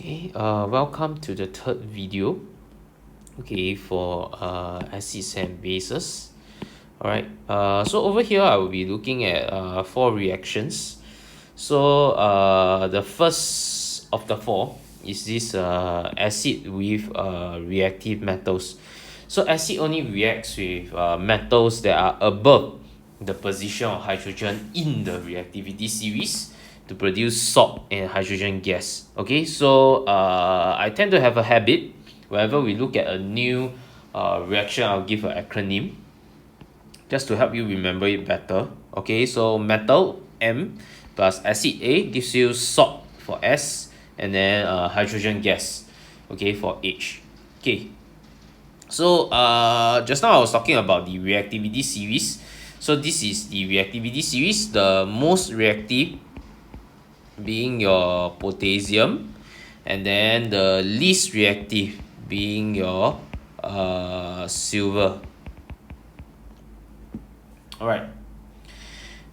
Okay, welcome to the third video, okay, for acids and bases. Alright, so over here I will be looking at 4 reactions. So the first of the 4 is this acid with reactive metals. So acid only reacts with metals that are above the position of hydrogen in the reactivity series to produce salt and hydrogen gas. Okay, so I tend to have a habit whenever we look at a new reaction, I'll give an acronym just to help you remember it better. Okay, so metal M plus acid A gives you salt for S, and then hydrogen gas, okay, for H. Okay, so just now I was talking about the reactivity series. So this is the reactivity series. The most reactive being your potassium, and then the least reactive being your silver. All right.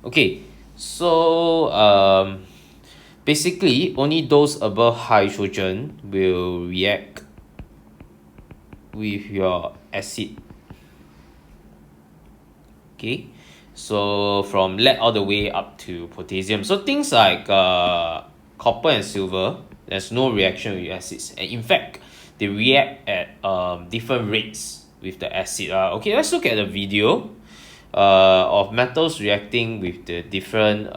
Okay. So basically only those above hydrogen will react with your acid. Okay. So from lead all the way up to potassium. So things like copper and silver, there's no reaction with acids. And in fact, they react at different rates with the acid. Okay, let's look at the video of metals reacting with the different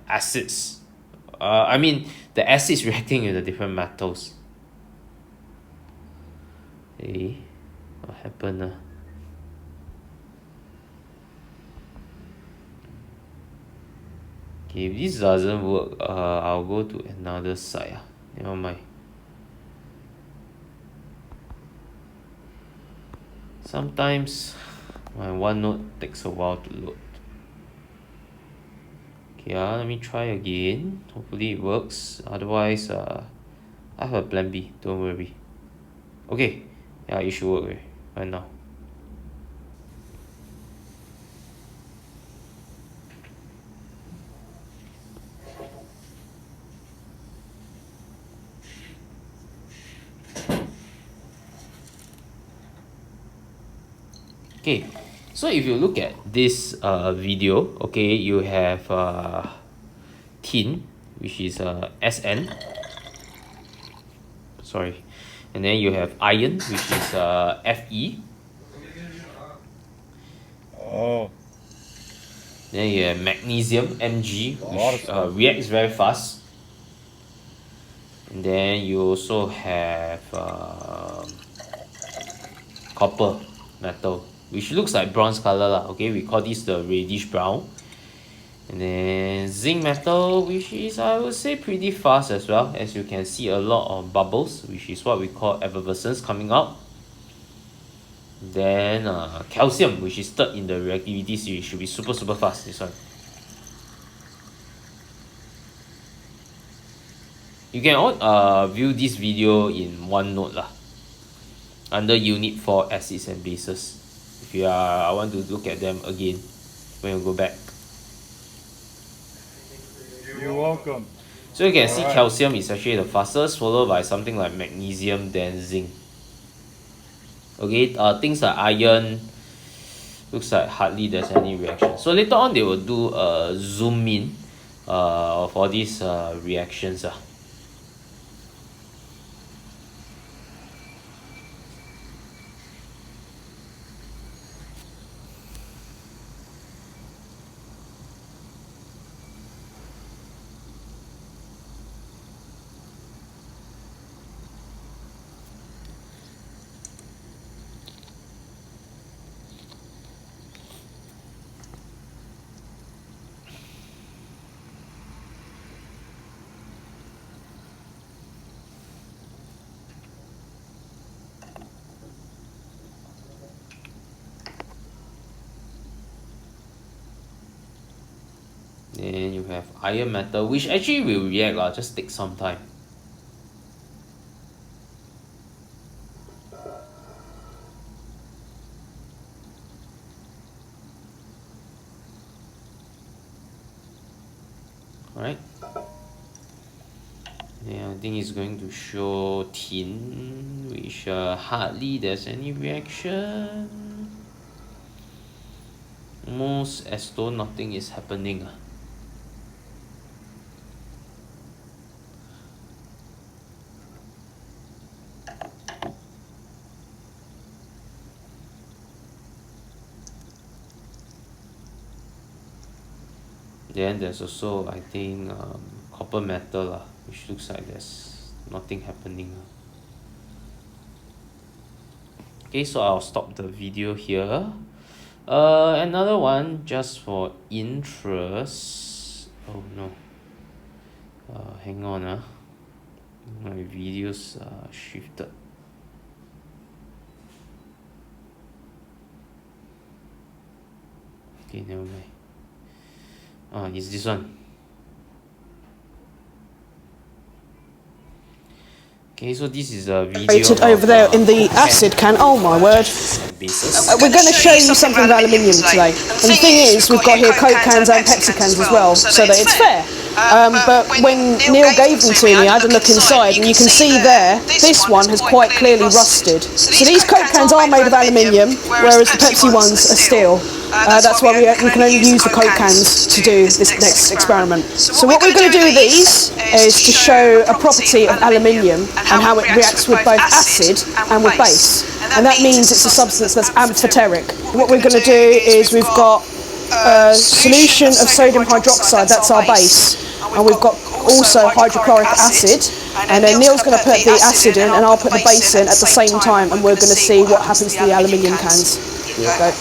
acids. I mean, the acids reacting with the different metals. Hey, what happened? Okay, if this doesn't work, I'll go to another site. Never mind. Sometimes my OneNote takes a while to load. Okay, let me try again. Hopefully it works. Otherwise, I have a plan B. Don't worry. Okay, yeah, it should work right now. Okay, so if you look at this video, okay, you have tin, which is SN. Sorry, and then you have iron, which is Fe. Oh, Then you have magnesium, Mg, which reacts very fast. And then you also have copper metal, which looks like bronze color lah. Okay, we call this the reddish brown. And then zinc metal, which is, I would say, pretty fast as well. As you can see, a lot of bubbles, which is what we call effervescence coming out. Then calcium, which is third in the reactivity series, should be super fast, this one. You can all view this video in OneNote lah, under unit 4 acids and bases. If you I want to look at them again when you go back. you're welcome. So you can see calcium is actually the fastest, followed by something like magnesium, then zinc. Okay, things like iron, looks like hardly there's any reaction. So later on they will do a zoom in for these reactions. Then you have iron metal, which actually will react lah, just take some time. Alright. Yeah, I think it's going to show tin, which hardly there's any reaction. Almost as though nothing is happening. Then there's also, I think, copper metal, which looks like there's nothing happening. Okay, so I'll stop the video here. Another one just for interest. Oh no. Hang on. My videos shifted. Okay, never mind. It's this one. Okay, so this is a video Rated over there in the acid can. Oh my word. We're going to show you something with aluminium today. And the thing is, we've got here Coke cans and Pepsi cans as well, so that it's fair. But when Neil gave them to me, I had a look inside, and you can see there, this one has quite clearly rusted. So these Coke cans are made of aluminium, whereas the Pepsi ones are steel. That's why we can only use the Coke cans to do this next experiment. So what we're going to do with these is to show a property of aluminium and how it reacts with both acid and with base. And that means it's a substance that's amphoteric. What we're going to do is we've got a solution of sodium hydroxide, that's our base. And we've got also hydrochloric acid. And then Neil's going to put the acid in and I'll put the base in at the same time, and we're going to see what happens to the aluminium cans. Here we go.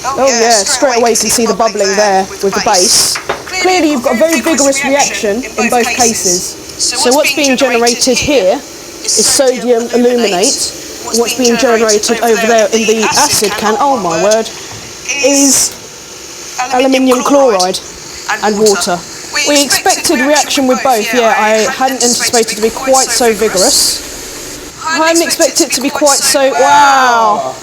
Oh yeah, straight away you can see the bubbling there with the base. Clearly you've got a very vigorous reaction in both cases. So what's being generated here is sodium aluminate. What's being generated over there in the acid can, oh my word, is aluminium chloride and water. We expected reaction with both, yeah, I hadn't anticipated to be quite so vigorous. I hadn't expected it to be quite so, wow!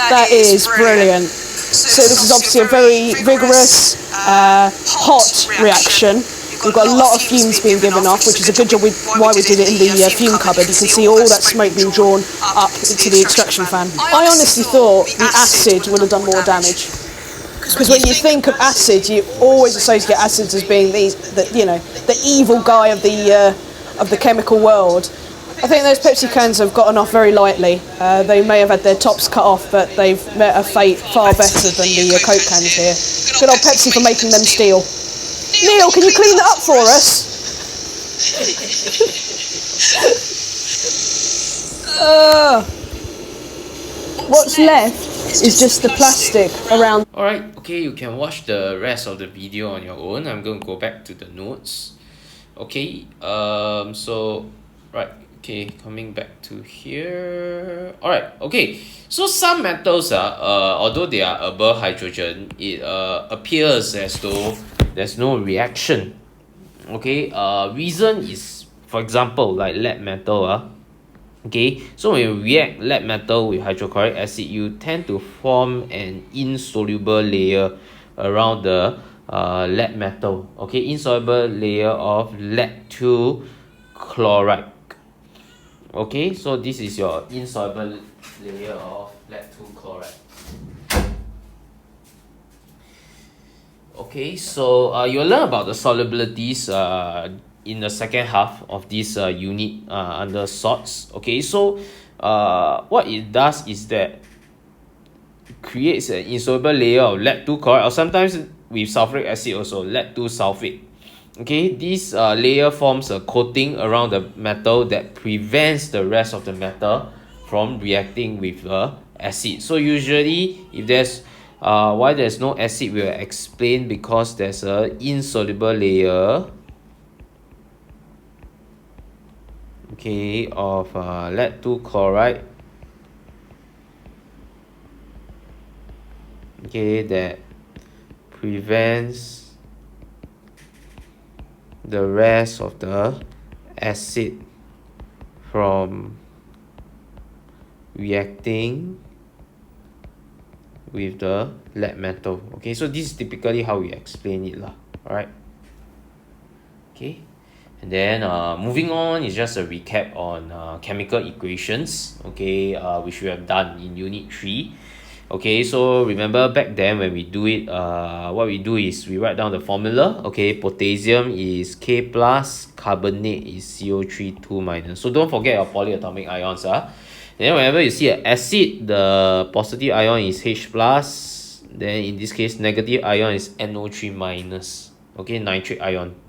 That is brilliant. So this is obviously a very vigorous, hot reaction. We've got a lot of fumes being given off, which is a good job why we did it in the fume cupboard. You can see all that smoke being drawn up into the extraction fan. I honestly thought the acid would have done more damage. Because when you think of acid, you always associate acids as being the evil guy of the chemical world. I think those Pepsi cans have gotten off very lightly. They may have had their tops cut off, but they've met a fate far better than the Coke cans here. Good old Pepsi for making them steel. Neil, can you clean that up for us? What's left is just the plastic around. Alright, okay, you can watch the rest of the video on your own. I'm going to go back to the notes. Okay, okay, coming back to here. Alright, okay, so some metals, although they are above hydrogen, it appears as though there's no reaction. Okay, reason is, for example, like lead metal. Okay, so when you react lead metal with hydrochloric acid, you tend to form an insoluble layer around the lead metal. Okay, insoluble layer of lead 2 chloride. Okay, so this is your insoluble layer of lead 2 chloride. Okay, so you'll learn about the solubilities in the second half of this unit under salts. Okay, so what it does is that it creates an insoluble layer of lead 2 chloride, or sometimes with sulfuric acid also, lead 2 sulfate. Okay, this layer forms a coating around the metal that prevents the rest of the metal from reacting with the acid. So usually if there's why there's no acid, we'll explain because there's a insoluble layer, okay, of lead 2 chloride, okay, that prevents the rest of the acid from reacting with the lead metal. Okay, so this is typically how we explain it lah. Alright. Okay, and then moving on is just a recap on chemical equations, okay, which we have done in unit 3. Okay, so remember back then when we do it, what we do is we write down the formula. Okay, potassium is K plus, carbonate is CO3 2 minus. So don't forget your polyatomic ions. Then whenever you see an acid, the positive ion is H plus. Then in this case, negative ion is NO3 minus. Okay, nitric ion.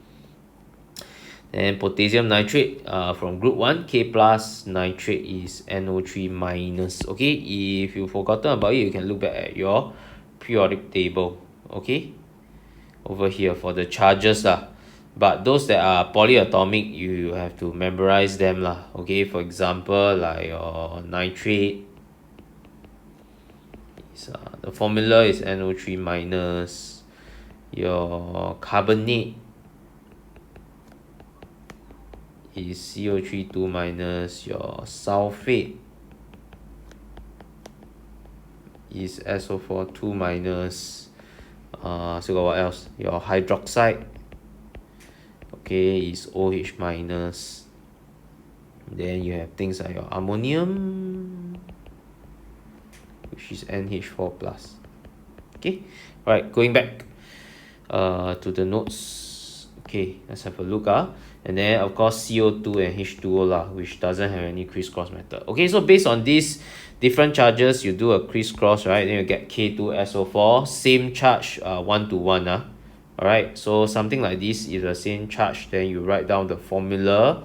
And potassium nitrate from group 1, K plus, nitrate is NO3 minus. Okay, if you've forgotten about it, you can look back at your periodic table. Okay, over here for the charges lah. But those that are polyatomic, you have to memorize them lah. Okay, for example, like your nitrate, the formula is NO3 minus. Your carbonate is CO3 2 minus. Your sulfate is SO4 2 minus. So got what else? Your hydroxide, okay, is OH minus. Then you have things like your ammonium, which is NH4 plus. Okay, right, going back to the notes. Okay, let's have a look. And then of course CO2 and H2O lah, which doesn't have any crisscross method. Okay, so based on these different charges, you do a crisscross, right? Then you get K2SO4, same charge, 1 to 1. Alright, so something like this is the same charge, then you write down the formula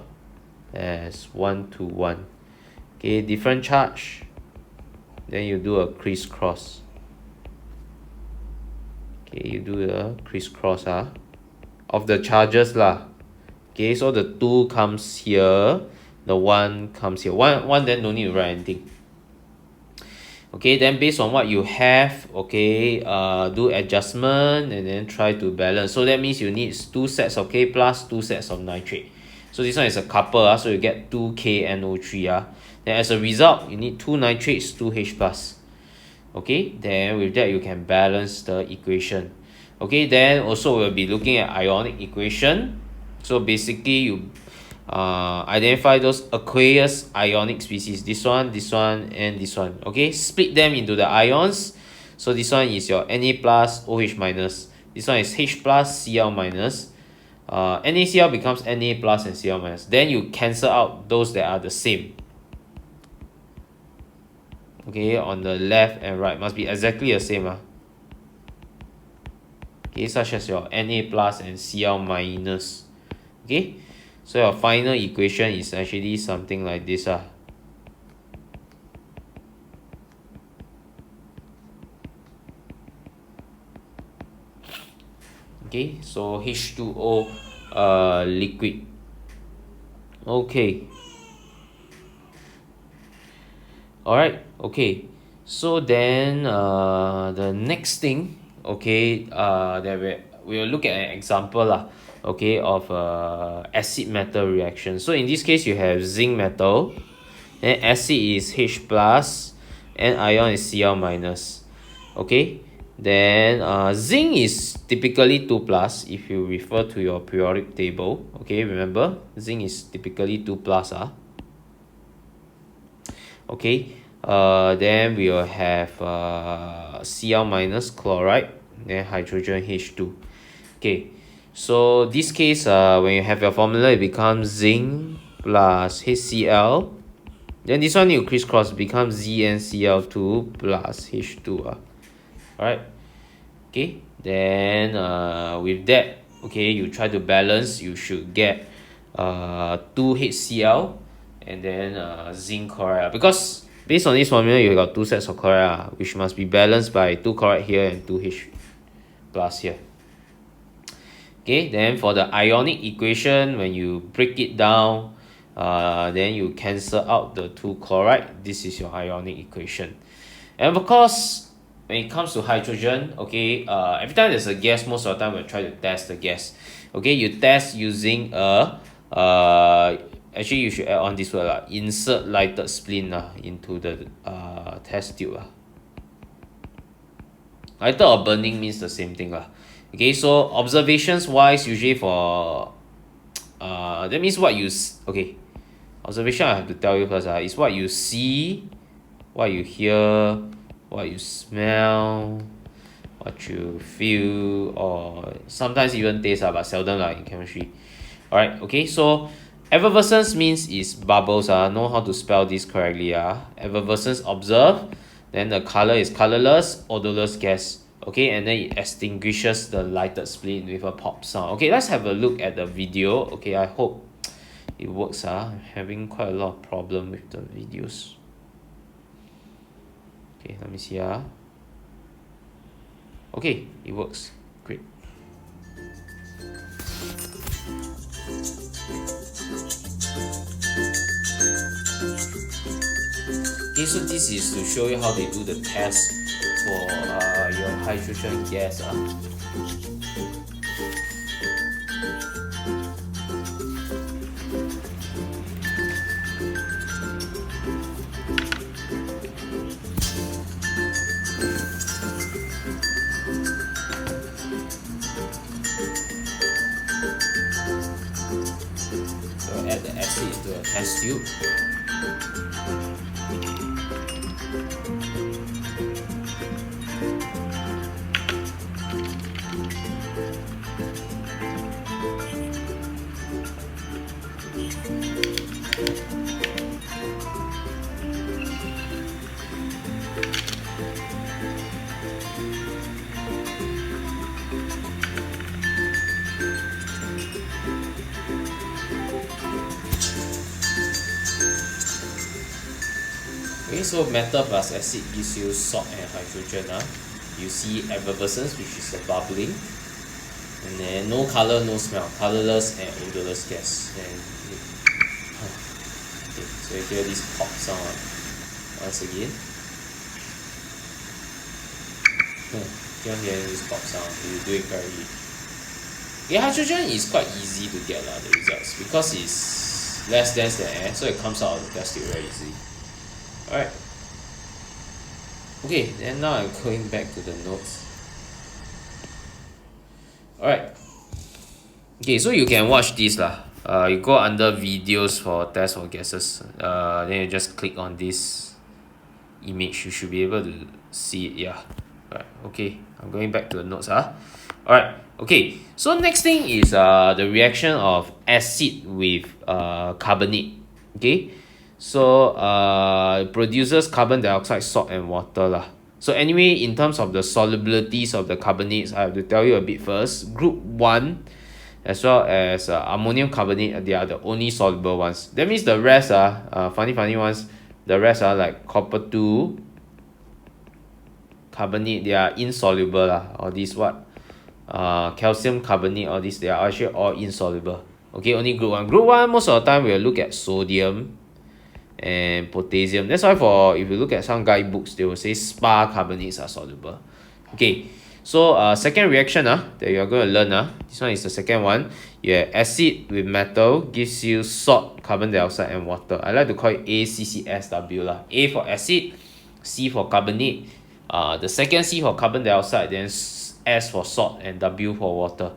as 1 to 1. Okay, different charge, then you do a crisscross. Okay, you do the crisscross of the charges lah. Okay, so the 2 comes here, the 1 comes here. One then no need to write anything. Okay, then based on what you have, okay, do adjustment and then try to balance. So that means you need 2 sets of K plus, 2 sets of nitrate. So this one is a couple, so you get 2KNO3. Then as a result, you need 2 nitrates, 2 H plus. Okay, then with that you can balance the equation. Okay, then also we'll be looking at ionic equation. So basically you identify those aqueous ionic species, this one, and this one. Okay, split them into the ions. So this one is your Na plus, OH minus. This one is H plus, Cl minus. NaCl becomes Na plus and Cl minus. Then you cancel out those that are the same. Okay, on the left and right must be exactly the same. Okay, such as your Na plus and Cl minus. Okay, so your final equation is actually something like this. Okay, so H2O liquid. Okay. Alright, okay. So then the next thing, okay, that we'll look at an example okay, of acid metal reaction. So in this case you have zinc metal, then acid is H plus and ion is Cl minus. Okay, then zinc is typically 2 plus if you refer to your periodic table. Okay, remember zinc is typically 2 plus. Okay, then we will have Cl minus chloride, then hydrogen H2. Okay, so this case, when you have your formula, it becomes zinc plus HCl. Then this one you crisscross, becomes ZnCl2 plus H2. Alright. Okay, then with that, okay, you try to balance, you should get 2 HCl and then zinc chloride. Because based on this formula, you got 2 sets of chloride, which must be balanced by 2 chloride here and 2 H plus here. Okay, then for the ionic equation, when you break it down, then you cancel out the 2 chloride. This is your ionic equation. And of course, when it comes to hydrogen, okay, every time there's a gas, most of the time we'll try to test the gas. Okay, you test using actually you should add on this word, insert lighted spleen into the test tube. Lighted or burning means the same thing lah. Okay, so observations wise, usually for that means what you okay, observation I have to tell you first is what you see, what you hear, what you smell, what you feel, or sometimes even taste but seldom in chemistry. Alright, okay, so effervescence means is bubbles know how to spell this correctly effervescence, observe, then the color is colorless, odorless gas. Okay, and then it extinguishes the lighted spleen with a pop sound. Okay, let's have a look at the video. Okay, I hope it works. I'm having quite a lot of problem with the videos. Okay, let me see. Okay, it works. Great. Okay, so this is to show you how they do the test for your hydrogen gas. So add the acid into a test tube. Okay, so metal plus acid gives you salt and hydrogen. You see effervescence, which is the bubbling, and then no color, no smell, colorless and odorless gas. And okay, so you hear this pop sound once again. You can hear this pop sound. You do it correctly. Yeah, hydrogen is quite easy to get the results because it's less dense than air, so it comes out of the test tube very easily. Alright. Okay, then now I'm going back to the notes. Alright. Okay, so you can watch this you go under videos for test for gases. Then you just click on this image. You should be able to see it. Yeah. Alright. Okay, I'm going back to the notes. Alright. Okay. So next thing is the reaction of acid with carbonate. Okay. So it produces carbon dioxide, salt and water So anyway, in terms of the solubilities of the carbonates, I have to tell you a bit first. Group 1 as well as ammonium carbonate, they are the only soluble ones. That means the rest funny ones, the rest are like copper 2 carbonate, they are insoluble or this calcium carbonate, all these, they are actually all insoluble. Okay, only group 1. Group 1, most of the time we'll look at sodium and potassium. That's why if you look at some guidebooks, they will say spar carbonates are soluble. Okay, so second reaction that you are going to learn, this one is the second one. Yeah, acid with metal gives you salt, carbon dioxide and water. I like to call it ACCSW. A for acid, C for carbonate, the second C for carbon dioxide, then S for salt and W for water.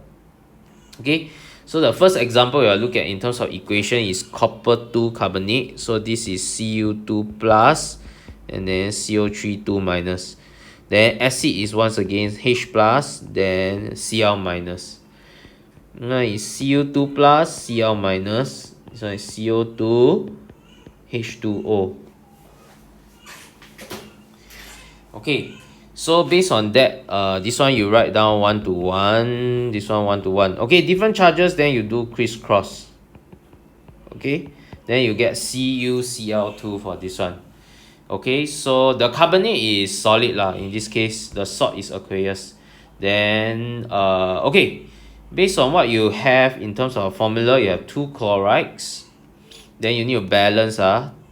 Okay, so the first example we will look at in terms of equation is copper 2 carbonate. So this is Cu2 plus and then CO3 2 minus. Then acid is once again H plus, then Cl minus. Now is Cu2 plus, Cl minus. This one is CO2, H2O. Okay, so based on that, this one you write down 1 to 1, this one 1 to 1. Okay, different charges, then you do crisscross. Okay, then you get CuCl2 for this one. Okay, so the carbonate is solid in this case, the salt is aqueous. Then okay, based on what you have in terms of formula, you have 2 chlorides. Then you need to balance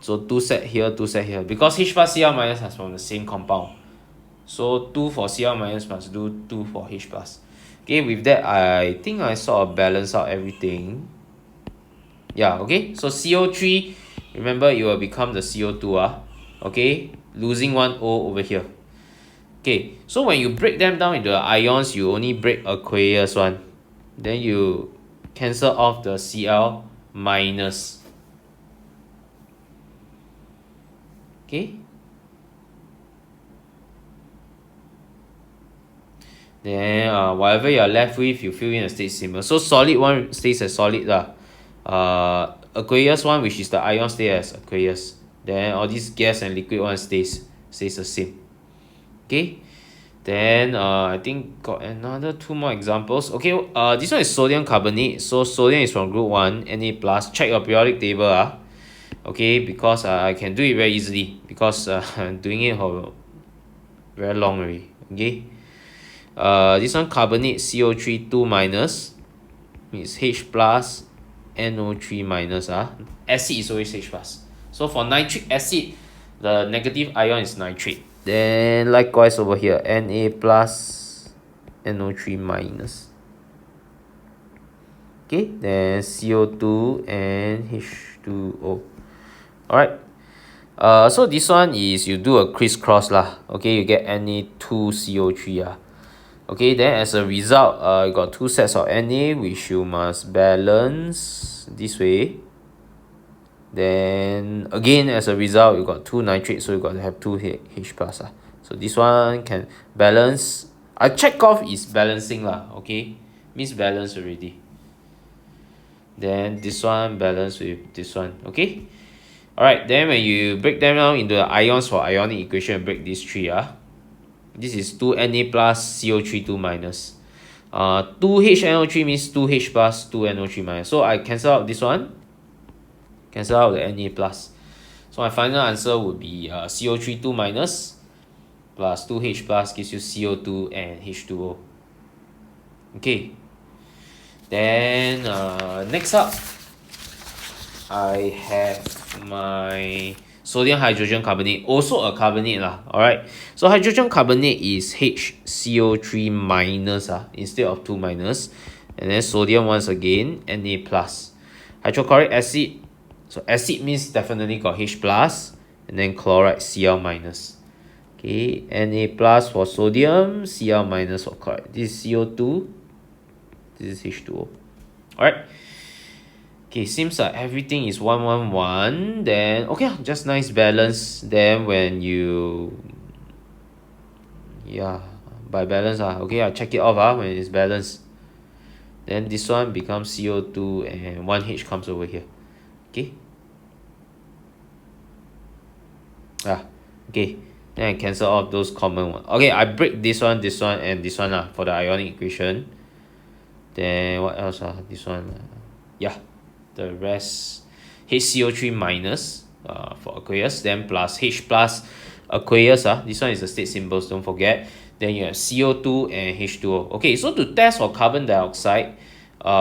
so 2 set here, 2 set here, because H plus Cl minus is from the same compound. So 2 for Cl minus must do 2 for H plus. Okay, with that I think I sort of balance out everything. Yeah, okay, so CO3, remember it will become the CO2 okay, losing one O over here. Okay, so when you break them down into the ions, you only break aqueous one. Then you cancel off the Cl minus. Okay. Then whatever you're left with, you fill in a state symbol. So solid one stays as solid lah. Aqueous one, which is the ion, stays as aqueous. Then all these gas and liquid one stays the same. Okay. Then I think got another 2 more examples. Okay, this one is sodium carbonate. So sodium is from group 1, Na plus. Check your periodic table. Okay, because I can do it very easily because I'm doing it for very long already. Okay. This one carbonate CO3 2 minus is H plus NO3 minus. Acid is always H plus. So for nitric acid, the negative ion is nitrate. Then likewise over here, Na plus NO3 minus. Okay, then CO2 and H2O. Alright. So this one is you do a crisscross lah. Okay, you get Na2CO3 . Okay, then as a result, you got 2 sets of Na which you must balance this way. Then again, as a result, you got 2 nitrates, so you got to have 2 H plus . So this one can balance. I check off is balancing lah. Okay, means balance already. Then this one balance with this one. Okay. Alright, then when you break them down into the ions for ionic equation, break these 3. This is 2 Na plus CO3 2 minus. 2 HNO3 means 2 H plus 2 NO3 minus. So I cancel out this one. Cancel out the Na plus. So my final answer would be CO3 2 minus plus 2H plus gives you CO2 and H2O. Okay. Then next up, I have my sodium hydrogen carbonate, also a carbonate lah. Alright, so hydrogen carbonate is HCO3 minus instead of 2 minus, and then sodium once again Na plus. Hydrochloric acid, so acid means definitely got H plus, and then chloride Cl minus. Okay, Na plus for sodium, Cl minus for chloride. This is CO2, this is H2O. Alright. Okay, seems like everything is 1, 1, 1. Then okay, just nice balance. Then when you by balance okay, I check it off when it's balanced. Then this one becomes CO2 and 1H comes over here. Okay. Okay. Then I cancel off those common ones. Okay, I break this one, and this one for the ionic equation. Then what else? This one. The rest, HCO3 minus for aqueous, then plus H plus aqueous. This one is the state symbols, don't forget. Then you have CO2 and H2O. Okay, so to test for carbon dioxide,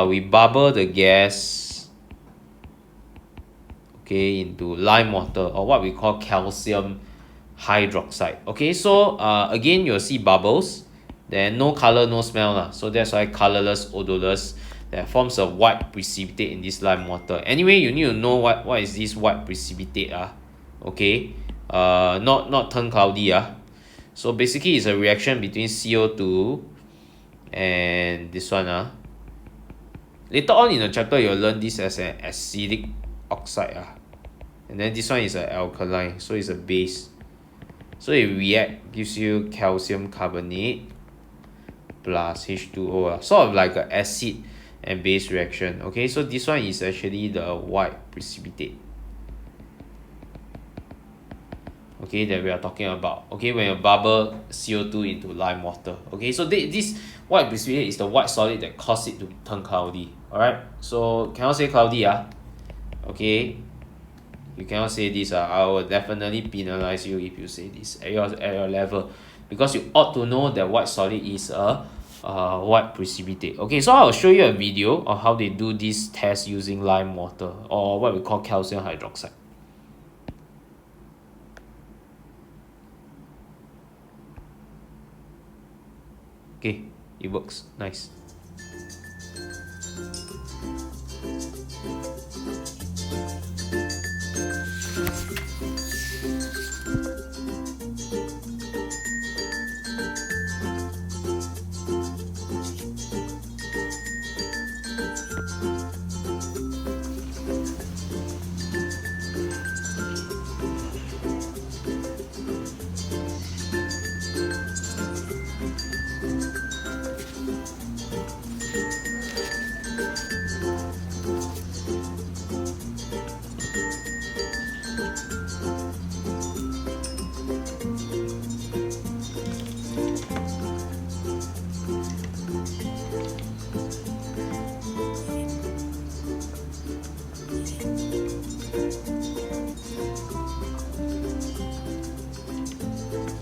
we bubble the gas into lime water, or what we call calcium hydroxide. Okay, so again, you'll see bubbles, then no color, no smell. So that's why colorless, odorless. That forms a white precipitate in this lime water. Anyway, you need to know what is this white precipitate. Okay, not turn cloudy. So basically, it's a reaction between CO2 and this one. Later on in the chapter, you'll learn this as an acidic oxide. And then this one is an alkaline, so it's a base. So it react, gives you calcium carbonate plus H2O. Sort of like an acid and base reaction. Okay, so this one is actually the white precipitate. Okay, that we are talking about. Okay, when you bubble CO2 into lime water. Okay, so this white precipitate is the white solid that causes it to turn cloudy. Alright, so cannot say cloudy. Okay, you cannot say this. I will definitely penalize you if you say this at your level, because you ought to know that white solid is a white precipitate. Okay, so I'll show you a video of how they do this test using lime water, or what we call calcium hydroxide. Okay, it works. Nice.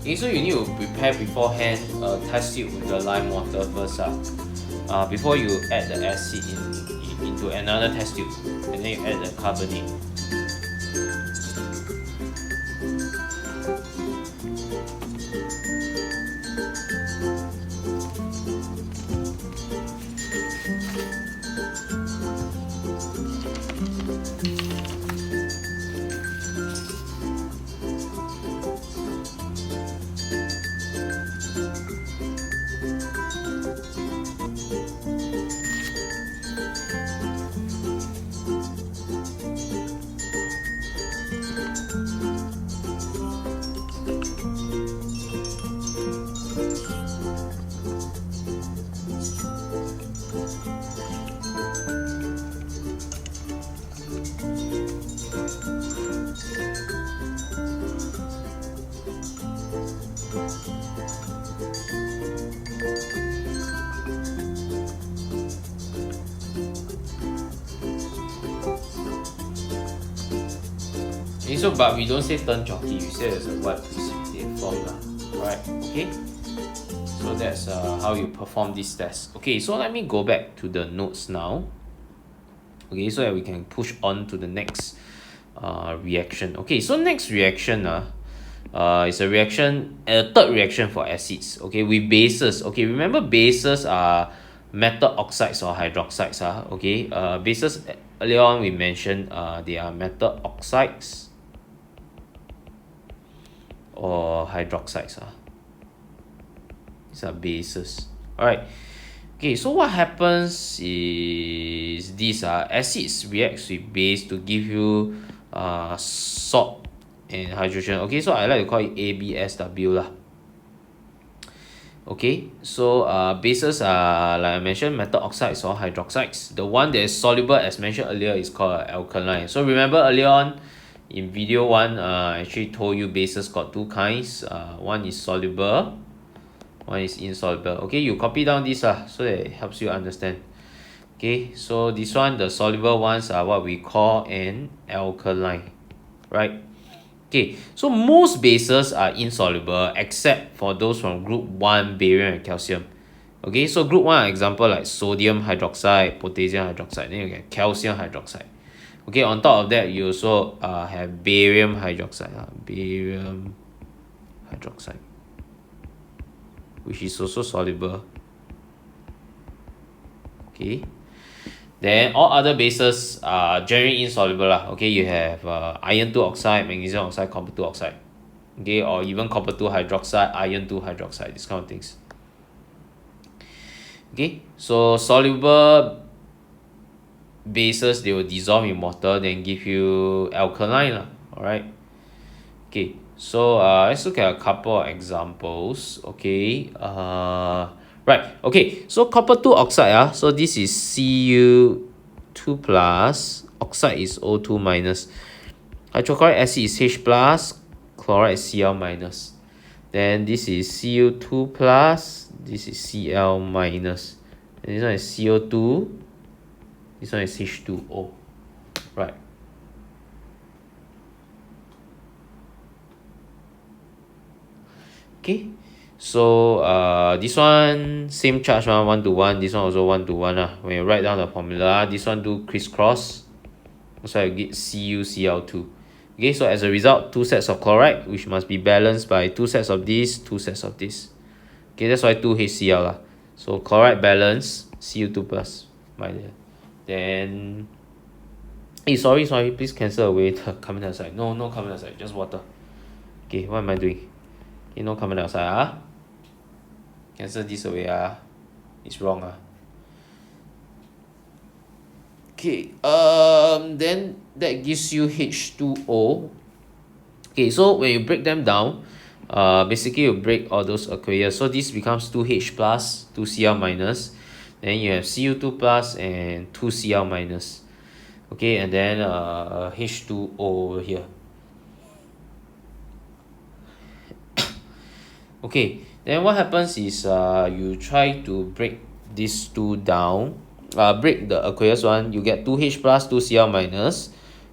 Okay, so you need to prepare beforehand a test tube with the lime water first before you add the acid into another test tube, and then you add the carbonate. Okay, so but we don't say turn chalky, we say there's a white precipitate form right? Okay, so that's how you perform this test. Okay, so let me go back to the notes now. Okay, so that we can push on to the next reaction. Okay, so next reaction is a reaction, a third reaction for acids. Okay, with bases. Okay, remember bases are metal oxides or hydroxides. Okay, bases earlier on we mentioned they are metal oxides or hydroxides. These are bases. All right. Okay, so what happens is these acids reacts with base to give you salt and hydrogen. Okay, so I like to call it ABSW lah. Okay, so bases are, like I mentioned, metal oxides or hydroxides. The one that is soluble, as mentioned earlier, is called alkaline. So remember earlier on in video 1, I actually told you bases got two kinds. One is soluble, one is insoluble. Okay, you copy down this so that it helps you understand. Okay, so this one, the soluble ones are what we call an alkaline, right? Okay, so most bases are insoluble except for those from group 1, barium and calcium. Okay, so group 1 example like sodium hydroxide, potassium hydroxide, then you get calcium hydroxide. Okay, on top of that, you also have barium hydroxide, which is also soluble. Okay, then all other bases are generally insoluble Okay, you have iron 2 oxide, magnesium oxide, copper 2 oxide. Okay, or even copper 2 hydroxide, iron 2 hydroxide, these kind of things. Okay, so soluble bases, they will dissolve in water, then give you alkaline alright. Okay, so let's look at a couple of examples. Okay, right. Okay, so copper 2 oxide so this is Cu2 plus, oxide is O2 minus, hydrochloric acid is H plus, chloride is Cl minus. Then this is Cu2 plus, this is Cl minus, and this one is CO2, this one is H2O, right? Okay, so this one same charge 1 to 1, this one also 1 to 1 when you write down the formula, this one do crisscross, so I get CuCl2. Okay, so as a result, 2 sets of chloride, which must be balanced by 2 sets of this, 2 sets of this. Okay, that's why 2HCl So chloride balance, Cu2 plus minus. Then sorry, please cancel away the carbon dioxide. No carbon dioxide, just water. Okay, what am I doing? Okay, no carbon dioxide cancel this away it's wrong Okay, then that gives you H2O. Okay, so when you break them down, basically you break all those aqueous. So this becomes 2H plus, 2Cl minus. Then you have Cu2 plus and 2Cl minus. Okay, and then H2O over here. Okay, then what happens is you try to break these two down. Break the aqueous one, you get 2H plus, 2Cl minus.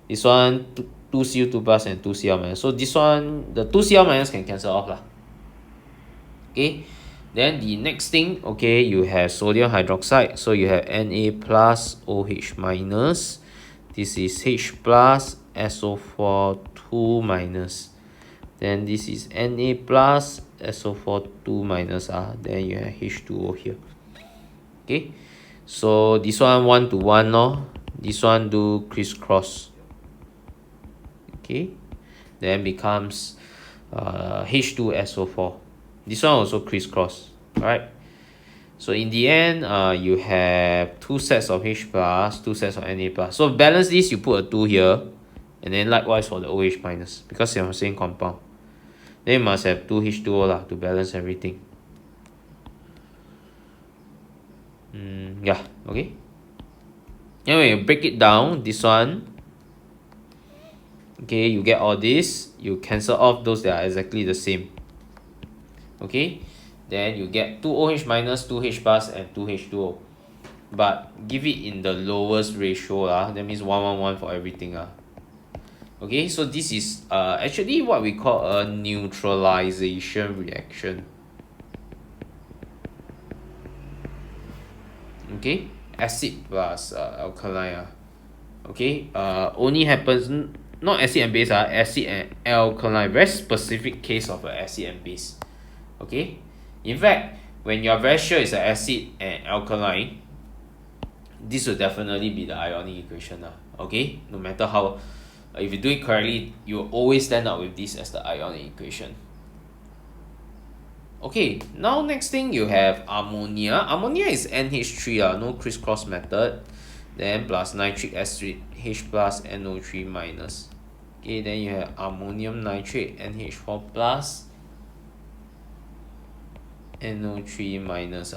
This one 2Cu2 plus and 2Cl minus. So this one, the 2Cl minus can cancel off Okay, then the next thing, okay, you have sodium hydroxide, so you have Na plus OH minus. This is H plus SO4 2 minus. Then this is Na plus SO4 2 minus. Then you have H2O here. Okay, so this one 1 to 1 no. This one do crisscross. Okay, then becomes H2SO4. This one also crisscross. Alright, so in the end you have 2 sets of H plus, 2 sets of Na plus. So balance this, you put a 2 here, and then likewise for the OH minus, because they're the same compound. Then you must have 2 H2O lah to balance everything. Yeah, okay. Anyway, you break it down, this one, okay, you get all this, you cancel off those that are exactly the same. Okay, then you get 2 OH minus, 2 H plus, and 2 H2O. But give it in the lowest ratio that means 1:1:1 for everything Okay, so this is actually what we call a neutralization reaction. Okay, acid plus alkaline okay, only happens not acid and base acid and alkaline, very specific case of an acid and base. Okay, in fact, when you're very sure it's an acid and alkaline, this will definitely be the ionic equation okay, no matter how if you do it correctly, you will always stand up with this as the ionic equation. Okay, now next thing you have ammonia. Ammonia is NH3 no crisscross method. Then plus nitric acid H plus NO3 minus. Okay, then you have ammonium nitrate NH4 plus NO3 minus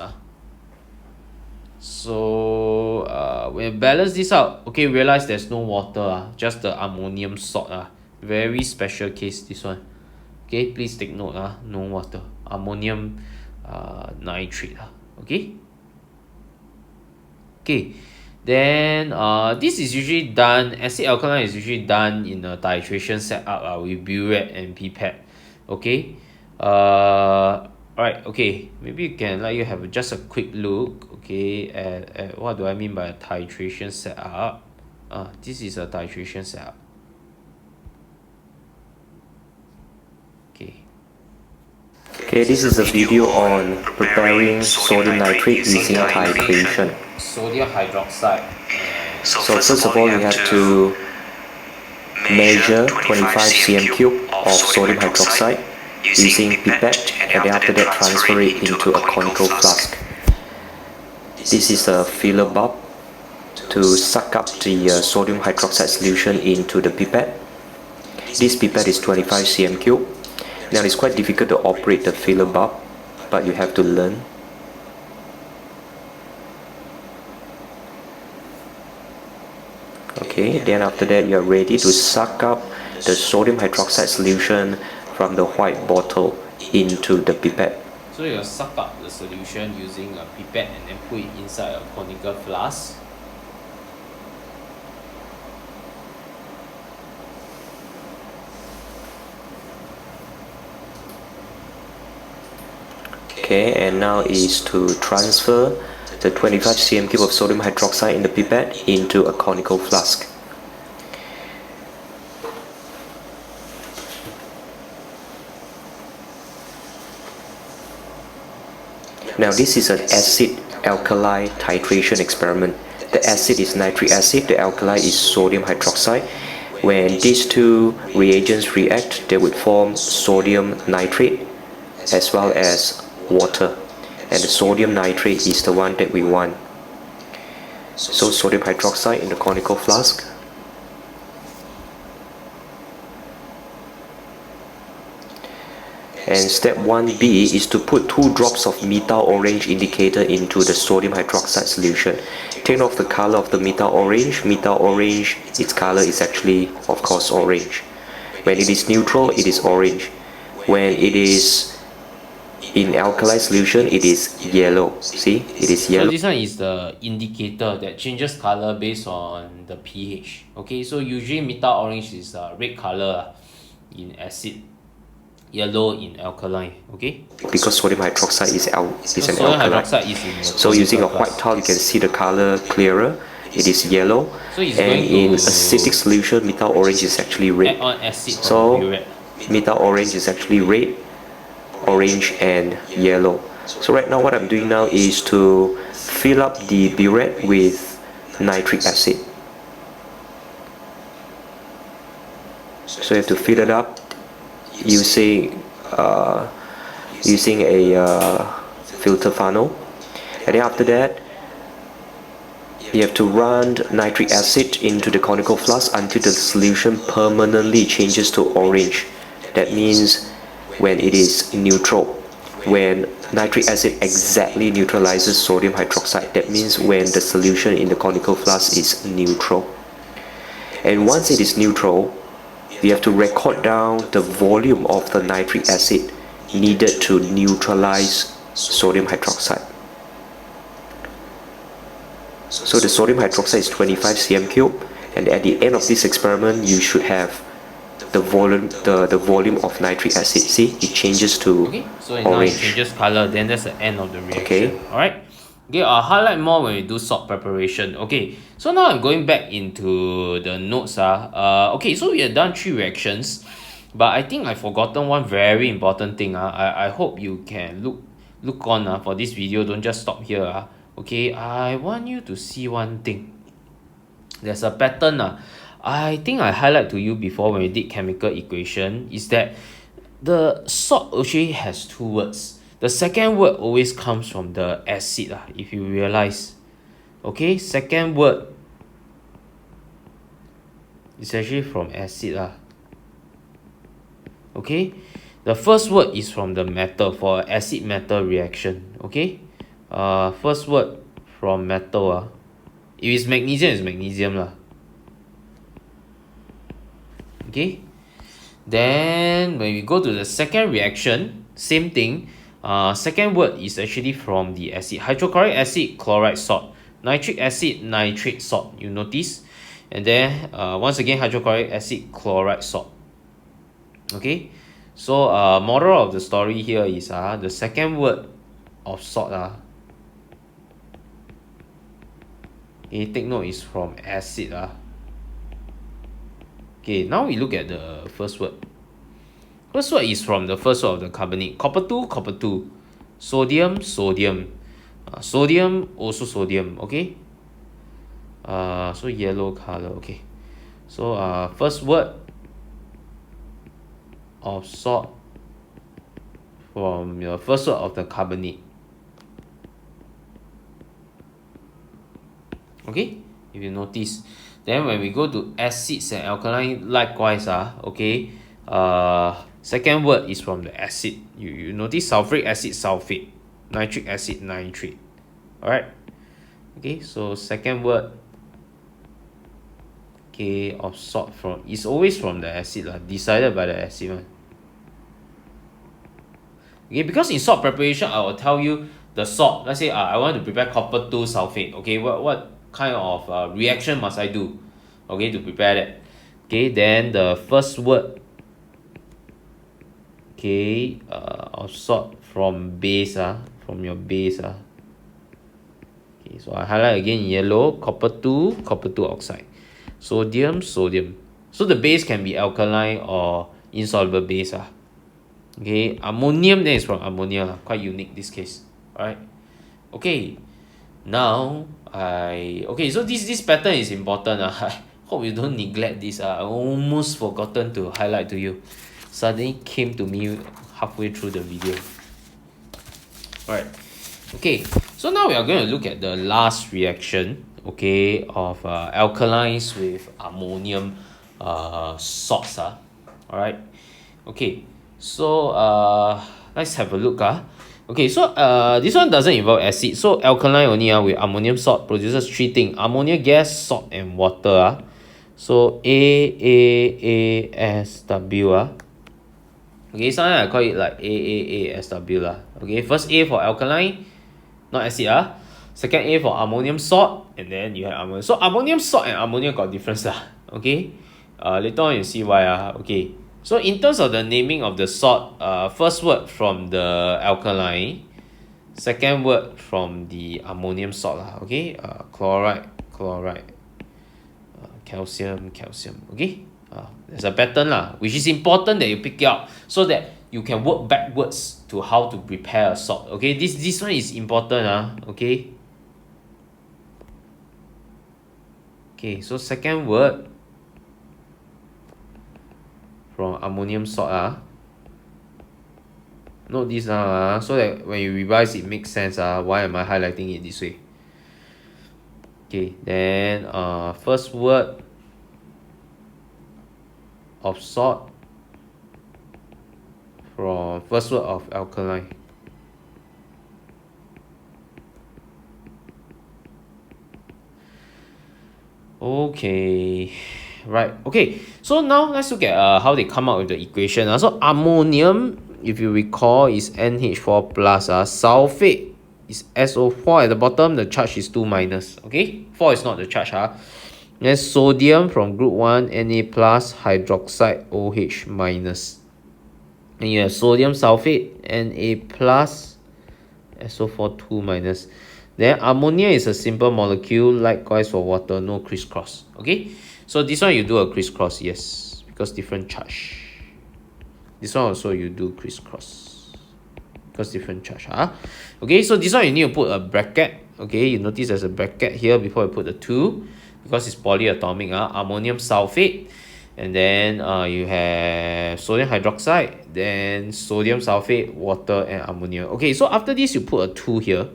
So when you balance this out, okay, realize there's no water just the ammonium salt very special case this one. Okay, please take note no water, ammonium nitrate okay. Okay, then this is usually done, acid alkaline is usually done in a titration setup with burette and pipette. Okay, alright, okay, maybe you can let you have just a quick look okay at what do I mean by a titration setup. This is a titration setup. Okay, this is a video on preparing sodium nitrate using titration. Sodium hydroxide. So first of all, we have to measure 25 cm cube of sodium hydroxide using pipette, and then after that transfer it into a conical flask. This is a filler bulb to suck up the sodium hydroxide solution into the pipette. This pipette is 25 cm cube. Now it's quite difficult to operate the filler bulb, but you have to learn. Okay, then after that you are ready to suck up the sodium hydroxide solution from the white bottle into the pipette. So you suck up the solution using a pipette and then put it inside a conical flask. Okay, and now is to transfer the 25 cm cube of sodium hydroxide in the pipette into a conical flask. Now this is an acid-alkali titration experiment. The acid is nitric acid, the alkali is sodium hydroxide. When these two reagents react, they would form sodium nitrate as well as water, and the sodium nitrate is the one that we want. So sodium hydroxide in the conical flask. And step 1B is to put 2 drops of methyl orange indicator into the sodium hydroxide solution. Take note of the color of the methyl orange. Methyl orange, its color is actually, of course, orange. When it is neutral, it is orange. When it is in alkali solution, it is yellow. See, it is yellow. So this one is the indicator that changes color based on the pH. Okay, so usually methyl orange is red color in acid. yellow in alkaline. Okay, because sodium hydroxide is an sodium alkaline. hydroxide is in the So using a conical white glass. tile, you can see the color clearer. It is yellow, So it's and going in to acidic solution, methyl orange is actually add red. on acid from the So burette. methyl orange is actually red, orange, and yellow. So right now, what I'm doing now is to fill up the burette with nitric acid. So you have to fill it up using a filter funnel, and then after that you have to run nitric acid into the conical flask until the solution permanently changes to orange. That means when it is neutral, when nitric acid exactly neutralizes sodium hydroxide. That means when the solution in the conical flask is neutral. And once it is neutral, we have to record down the volume of the nitric acid needed to neutralize sodium hydroxide. So the sodium hydroxide is 25 cm cube, and at the end of this experiment you should have the volume of nitric acid. See, it changes to Okay, so now it orange. changes color, then that's the end of the reaction. Okay. Alright. Okay, I'll highlight more when we do salt preparation. Okay, so now I'm going back into the notes. Okay, so we have done 3 reactions, but I think I've forgotten one very important thing. I hope you can look on for this video. Don't just stop here. Okay, I want you to see one thing. There's a pattern. I think I highlight to you before when we did chemical equation is that the salt actually has 2 words. The second word always comes from the acid, if you realize. Okay, second word is actually from acid. Okay, the first word is from the metal for acid metal reaction. Okay, first word from metal. If it's magnesium, it's magnesium. Okay, then when we go to the second reaction, same thing. Second word is actually from the acid. Hydrochloric acid, chloride salt. Nitric acid, nitrate salt. You notice? And then once again, hydrochloric acid, chloride salt. Okay, so moral of the story here is the second word of salt. Okay, take note, is from acid. Okay, now we look at the first word. First word is from the first word of the carbonate. Copper 2, copper 2. Sodium, sodium. Sodium, also sodium. Okay. So yellow color. Okay. So first word of salt from your first word of the carbonate. Okay, if you notice. Then when we go to acids and alkaline, likewise, okay, second word is from the acid. You notice sulfuric acid, sulfate, nitric acid, nitrate. Alright, okay, so second word, okay, of salt from is always from the acid, decided by the acid one. Okay, because in salt preparation, I will tell you the salt. Let's say I want to prepare copper 2 sulfate. Okay, what kind of reaction must I do, okay, to prepare that? Okay, then the first word, okay, of salt from base, from your base. Okay, so I highlight again in yellow, copper 2 oxide, sodium, sodium. So the base can be alkaline or insoluble base. Okay, ammonium, then is from ammonia, quite unique this case. Alright, okay, now okay, so this pattern is important. I hope you don't neglect this. I almost forgotten to highlight to you, suddenly came to me halfway through the video. Alright, okay, so now we are going to look at the last reaction, okay, of alkalines with ammonium salts. Alright, okay, so let's have a look. Okay, so this one doesn't involve acid. So alkaline only with ammonium salt produces 3 things: ammonia gas, salt, and water. So AAASW. Okay, sometimes I call it like AAASW. Okay, first A for alkaline, not acid. Second A for ammonium salt, and then you have ammonia. So ammonium salt and ammonia got difference. Okay, later on you see why. Okay, So in terms of the naming of the salt, first word from the alkaline, second word from the ammonium salt lah, okay? Chloride, calcium, okay? There's a pattern lah, which is important that you pick it up so that you can work backwards to how to prepare a salt, okay? This one is important, okay? Okay, so second word from ammonium salt, note this so that when you revise it makes sense, why am I highlighting it this way? Okay, then first word of salt from first word of alkaline. Okay, right. Okay, so now let's look at how they come up with the equation. So ammonium, if you recall, is NH4 plus. Sulfate is SO4 at the bottom. The charge is 2 minus. Okay, 4 is not the charge. Then sodium from group 1, Na plus, hydroxide, OH minus. And you have sodium sulfate, Na plus, SO4 2 minus. Then ammonia is a simple molecule, likewise for water, no crisscross. Okay, so this one you do a crisscross, yes, because different charge. This one also you do crisscross because different charge. Okay, so this one you need to put a bracket. Okay, you notice there's a bracket here before you put the 2 because it's polyatomic. Ammonium sulfate, and then you have sodium hydroxide, then sodium sulfate, water, and ammonia. Okay, so after this you put a 2 here.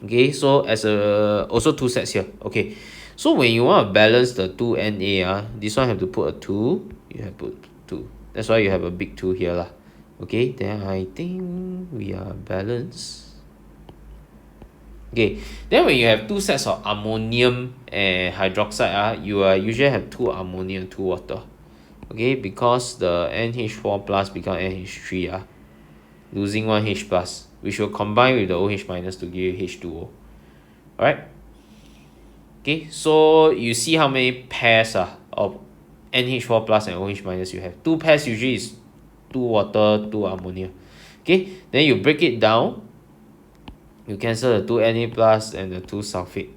Okay, so as also 2 sets here. Okay, so when you want to balance the 2 Na, this one have to put a 2. You have put 2. That's why you have a big 2 here lah. Okay, then I think we are balanced. Okay, then when you have 2 sets of ammonium and hydroxide, you usually have 2 ammonia and 2 water. Okay, because the NH4 plus become NH3, losing 1 H plus, which will combine with the OH minus to give you H2O. Alright? Okay, so you see how many pairs of NH4 plus and OH minus you have. 2 pairs usually is 2 water, 2 ammonia. Okay, then you break it down. You cancel the 2 Na plus and the 2 sulfate.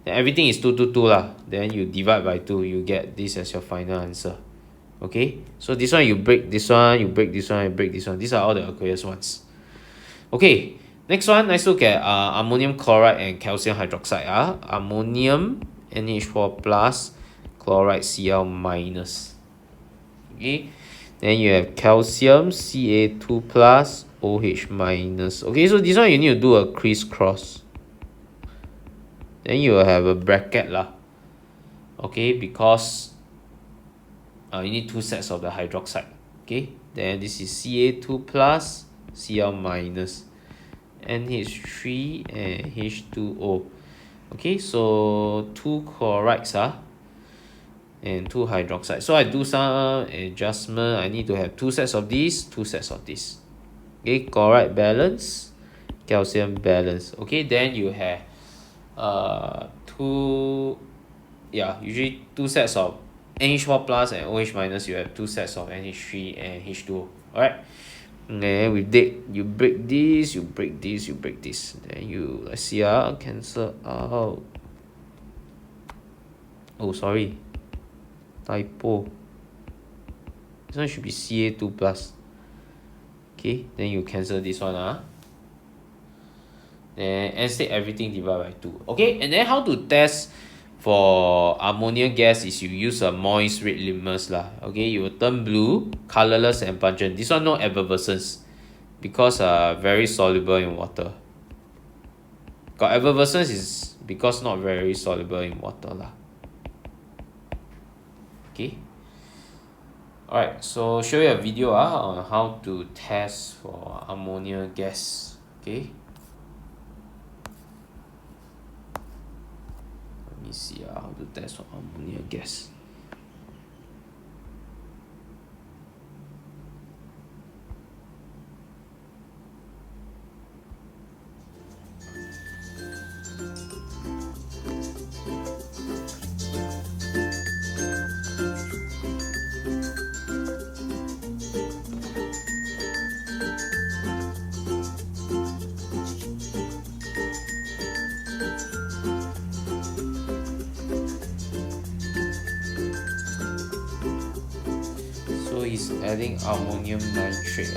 Then everything is 2, 2, 2 lah. Then you divide by 2, you get this as your final answer. Okay, so this one you break this one, you break this one, you break this one. These are all the aqueous ones. Okay, next one, let's look at ammonium chloride and calcium hydroxide. Ammonium NH4 plus, chloride Cl minus. Okay, then you have calcium Ca2 plus, OH minus. Okay, so this one you need to do a crisscross. Then you will have a bracket lah. Okay, because you need 2 sets of the hydroxide. Okay, then this is Ca2 plus, Cl minus, NH3 and H2O. Okay, so 2 chlorides and 2 hydroxide. So I do some adjustment. I need to have 2 sets of this, 2 sets of this. Okay, chloride balance, calcium balance. Okay, then you have usually 2 sets of NH4 plus and OH minus. You have 2 sets of NH3 and H2O. Alright, and then with date, you break this, you break this, you break this. Then you, let's see, cancel out. Oh, sorry, typo. This one should be Ca2 plus. Okay, then you cancel this one. Then instead everything divided by 2. Okay, and then how to test for ammonia gas is you use a moist red litmus lah. Okay, you will turn blue, colorless and pungent. This one no effervescence because very soluble in water. Got effervescence is because not very soluble in water lah. Okay. Alright, so show you a video on how to test for ammonia gas. Okay. Let me see how to test for ammonia gas. is adding ammonium nitrate.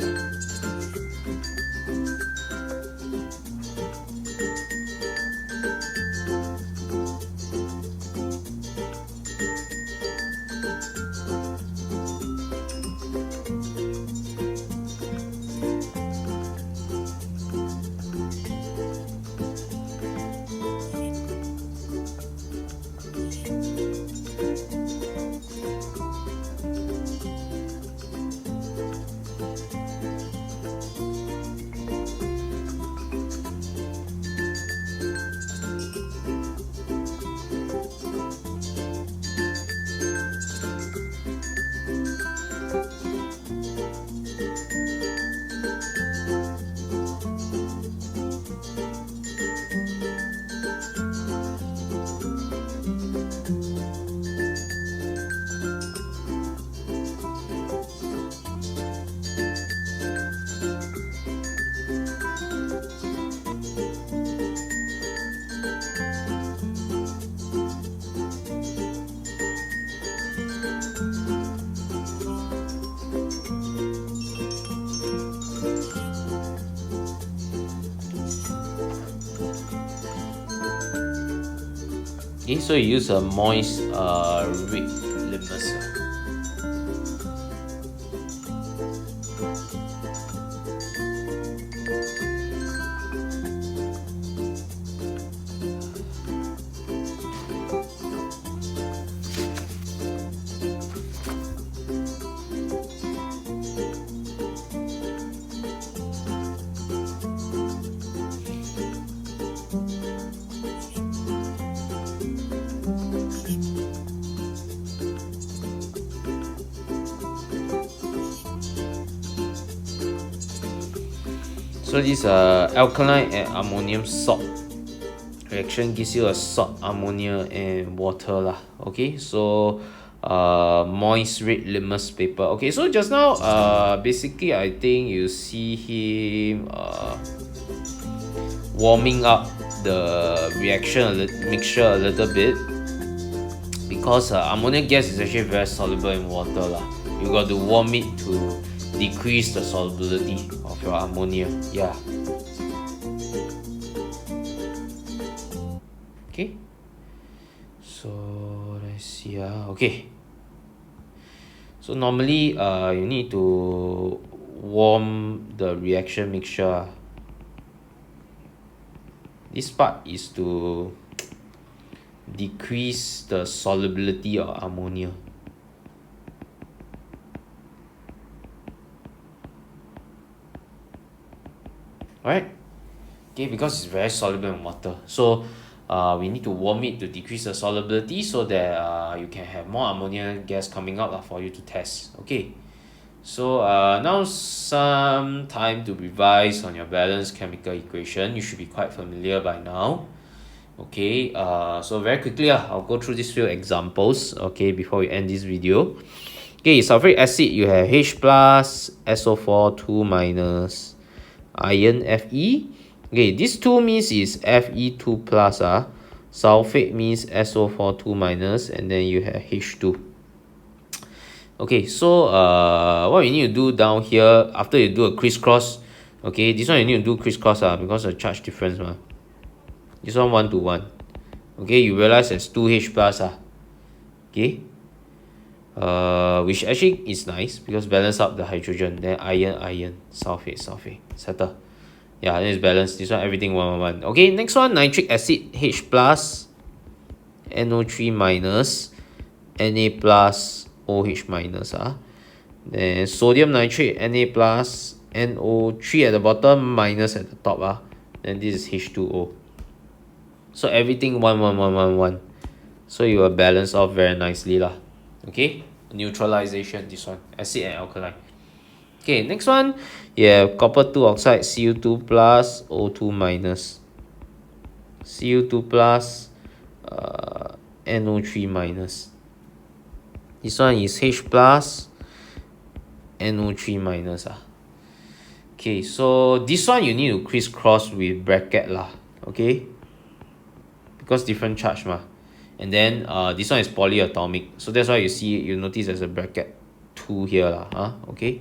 Okay, so you use a moist red litmus. So this alkaline and ammonium salt reaction gives you a salt, ammonia and water lah. Okay, so moist red litmus paper. Okay, so just now basically I think you see him warming up the reaction mixture a little bit, because ammonia gas is actually very soluble in water lah. You got to warm it to decrease the solubility of your ammonia. Yeah. Okay. So let's see. Okay. So normally you need to warm the reaction mixture. This part is to decrease the solubility of ammonia. Alright? Okay, because it's very soluble in water. So we need to warm it to decrease the solubility so that you can have more ammonia gas coming out for you to test. Okay. So now some time to revise on your balanced chemical equation. You should be quite familiar by now. Okay, so very quickly I'll go through these few examples, okay, before we end this video. Okay, sulfuric acid, you have H plus, SO4, 2 minus, iron Fe. Okay, this 2 means is Fe2 plus. Sulfate means SO4, 2 minus, and then you have H2. Okay, so what you need to do down here, after you do a crisscross, okay, this one you need to do crisscross because of charge difference. This one 1 to 1. Okay, you realize there's 2H plus. Okay. Which actually is nice because balance out the hydrogen. Then iron, sulfate, settle. Yeah, then it's balanced. This one everything 1 1 1. Okay, next one, nitric acid, H plus, NO3 minus, Na plus, OH minus. Then sodium nitrate, Na plus, NO3 at the bottom, minus at the top. Then this is H2O. So everything 1 1 1 1 1. So you will balance off very nicely lah. Okay, neutralization, this one, acid and alkaline. Okay, next one, you have copper 2 oxide, Cu2 plus, O2 minus, Cu2 plus, NO3 minus. This one is H plus, NO3 minus. Okay, so this one you need to crisscross with bracket lah. Okay, because different charge and then this one is polyatomic, so that's why you notice there's a bracket 2 here lah, okay.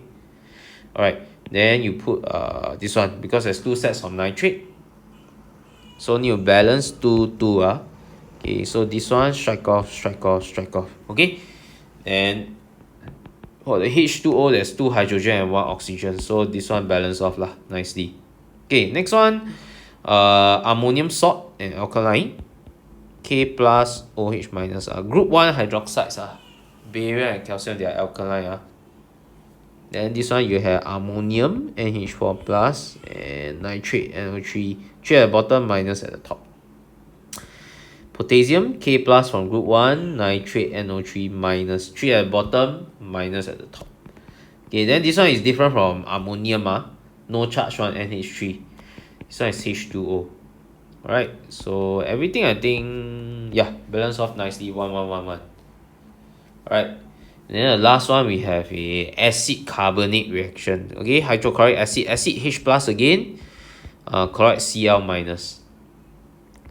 Alright, then you put this one because there's 2 sets of nitrate, so need to balance 2 2 okay. So this one strike off, okay. And for the H2O there's 2 hydrogen and 1 oxygen, so this one balance off lah nicely. Okay, next one, ammonium salt and alkaline, K plus OH minus. Group 1 hydroxides, barium and calcium, they are alkaline. Then this one you have ammonium NH4 plus and nitrate NO3, 3 at the bottom, minus at the top. Potassium K plus from group 1, nitrate NO3 minus, 3 at the bottom, minus at the top. Okay, then this one is different from ammonium, no charge one, NH3. This one is H2O. Alright, so everything I think, yeah, balance off nicely, 1 1 1 1. Alright, and then the last one we have a acid carbonate reaction. Okay, hydrochloric acid, H plus again, chloride Cl minus,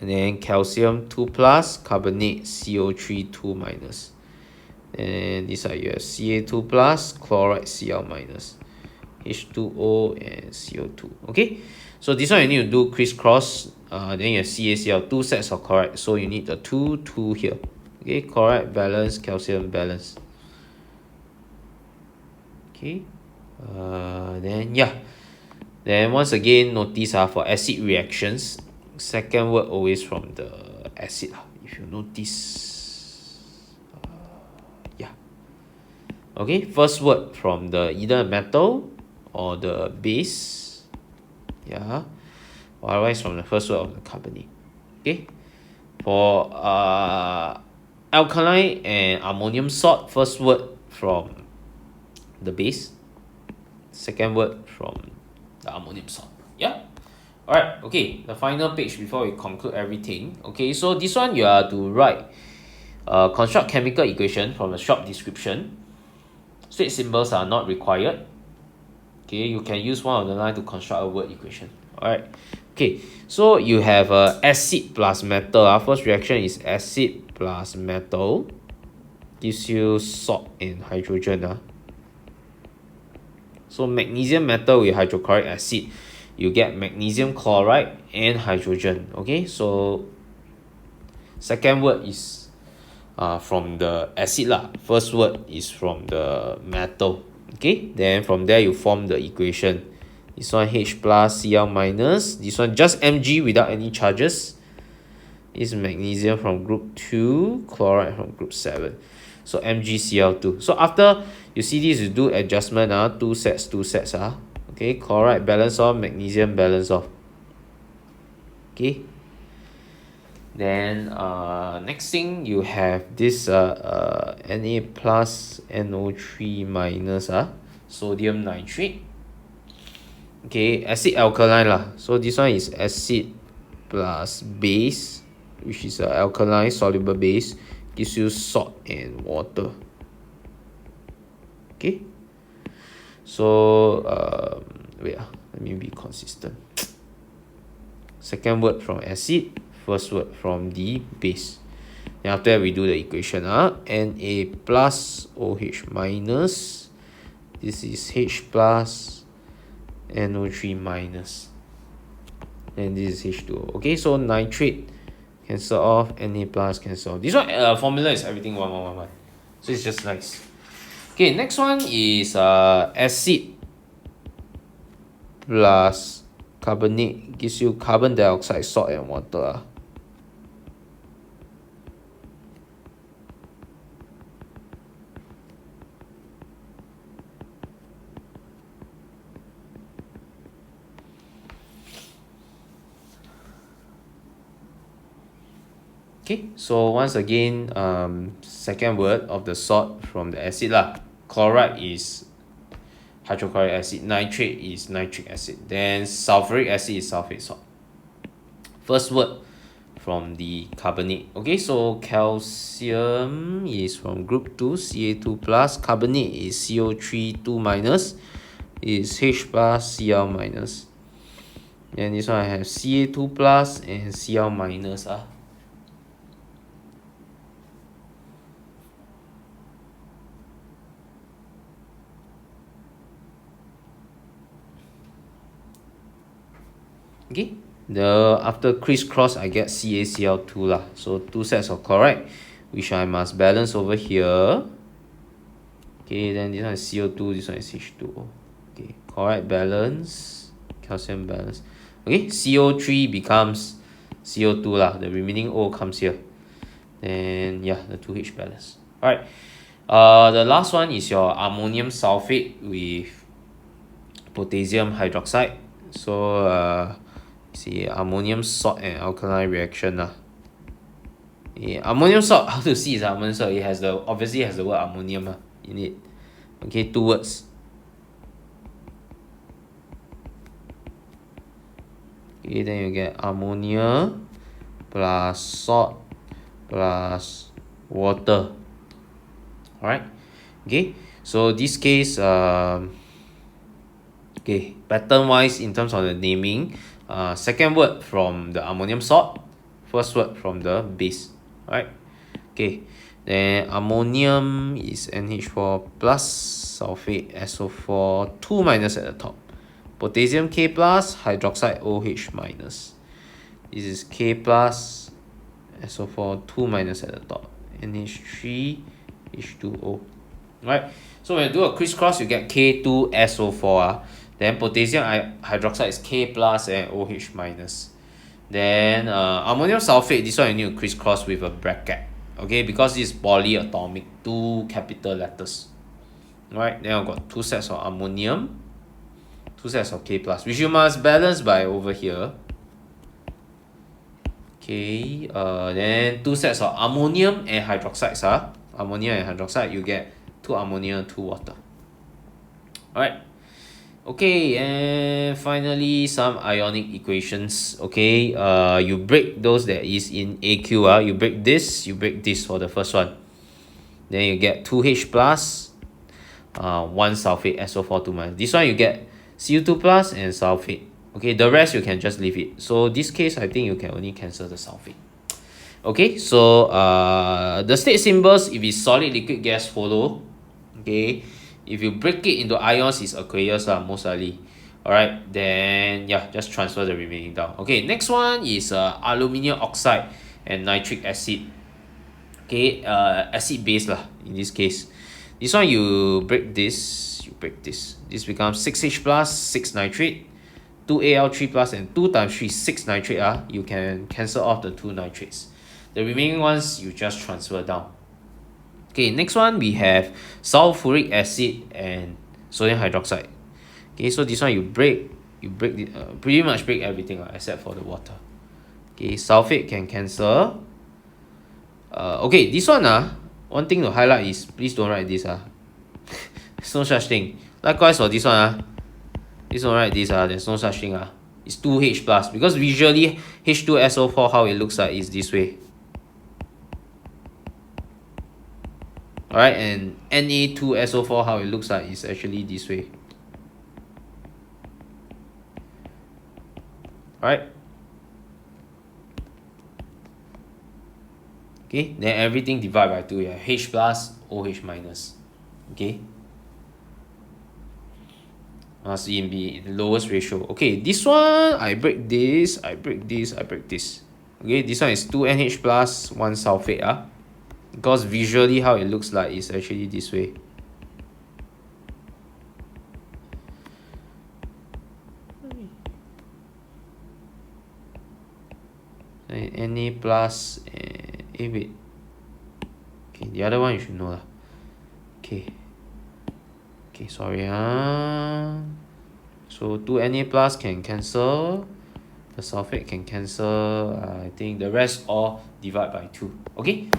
and then calcium 2 plus, carbonate CO3 2 minus, and this side you have Ca2 plus, chloride Cl minus, H2O and CO2. Okay, so this one you need to do crisscross. Then you have CaCl, 2 sets of chloride, so you need the 2 2 here. Okay, chloride balance, calcium balance. Okay, then yeah, then once again notice for acid reactions, second word always from the acid, if you notice. Yeah, okay, first word from the either metal or the base, yeah, or otherwise from the first word of the carbonate. Okay, for alkaline and ammonium salt, first word from the base, second word from the ammonium salt. Yeah, alright, okay, the final page before we conclude everything. Okay, so this one you are to write construct chemical equation from a short description. Straight symbols are not required. Okay, you can use one of the line to construct a word equation. Alright, okay, so you have acid plus metal. First reaction is acid plus metal, gives you salt and hydrogen. So magnesium metal with hydrochloric acid, you get magnesium chloride and hydrogen. Okay, so second word is from the acid lah. First word is from the metal. Okay, then from there you form the equation. This one H plus Cl minus, this one just Mg without any charges. This is magnesium from group 2, chloride from group 7. So MgCl2. So after you see this, you do adjustment, 2 sets. Okay, chloride balance off, magnesium balance off. Okay, then next thing you have this Na plus NO3 minus, sodium nitrate. Okay, acid alkaline lah. So this one is acid plus base, which is a alkaline soluble base, gives you salt and water. Okay, so wait, let me be consistent. Second word from acid, first word from the base. Then after that we do the equation. Na plus OH minus, this is H plus NO3 minus, and this is H2O. Okay, so nitrate cancel off, Na plus cancel off. This one formula is everything 1 1 1 1. So it's just nice. Okay, next one is acid plus carbonate, gives you carbon dioxide, salt and water. Okay, so once again, second word of the salt from the acid lah. Chloride is hydrochloric acid, nitrate is nitric acid, then sulfuric acid is sulfate salt. First word from the carbonate. Okay, so calcium is from group 2, Ca2 plus, carbonate is CO3 2 minus, is H plus Cl minus. And this one I have Ca2 plus and Cl minus. Okay, the after crisscross I get CaCl2 lah. So 2 sets of chloride, which I must balance over here. Okay, then this one is CO2, this one is H2O. Okay, chloride balance, calcium balance. Okay, CO3 becomes CO2 lah. The remaining O comes here. Then yeah, the 2H balance. Alright. The last one is your ammonium sulfate with potassium hydroxide. So see, ammonium salt and alkaline reaction lah. Ammonium salt, how to see is ammonium salt? It has obviously has the word ammonium in it. Okay, 2 words. Okay, then you get ammonia plus salt plus water. Alright. Okay, so this case, okay, pattern wise in terms of the naming, second word from the ammonium salt, first word from the base. Alright. Okay, then ammonium is NH4 plus, sulfate SO4 2 minus at the top, potassium K plus, hydroxide OH minus. This is K plus, SO4 2 minus at the top, NH3 H2O. Right, so when you do a crisscross, you get K2SO4. Then potassium hydroxide is K plus and OH minus. Then ammonium sulfate, this one you need to crisscross with a bracket. Okay, because this is polyatomic, 2 capital letters. Right, then I've got 2 sets of ammonium, 2 sets of K plus, which you must balance by over here. Okay, then 2 sets of ammonium and hydroxides. Ammonia and hydroxide, you get 2 ammonia, 2 water. Alright. Okay, and finally some ionic equations. Okay, you break those that is in AQ. You break this for the first one. Then you get 2H plus, 1 sulfate SO4 2 minus. This one you get Cu2 plus and sulfate. Okay, the rest you can just leave it. So this case, I think you can only cancel the sulfate. Okay, so the state symbols, if it's solid, liquid, gas, follow. Okay, if you break it into ions, it's aqueous most likely. Alright, then yeah, just transfer the remaining down. Okay, next one is aluminium oxide and nitric acid. Okay, acid base lah in this case. This one you break this, this becomes 6H plus 6 nitrate, 2Al3 plus and 2 times 3 6 nitrate. You can cancel off the 2 nitrates. The remaining ones you just transfer down. Okay, next one we have sulfuric acid and sodium hydroxide. Okay, so this one you break pretty much break everything except for the water. Okay, sulfate can cancel. Okay, this one one thing to highlight is please don't write this. There's no such thing. Likewise for this one please don't write this. There's no such thing. It's 2H plus, because visually H2SO4 how it looks like is this way. Alright, and Na2SO4 how it looks like is actually this way. Alright. Okay, then everything divide by 2. H plus, OH minus. Okay. Must be the lowest ratio. Okay, this one I break this, I break this, I break this. Okay, this one is 2NH plus 1 sulfate. Because visually how it looks like is actually this way. Na plus wait. Okay, the other one you should know Okay, sorry so 2 Na plus can cancel, the sulfate can cancel. I think the rest all divide by 2. Okay,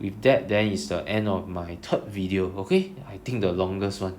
with that then is the end of my third video. Okay, I think the longest one.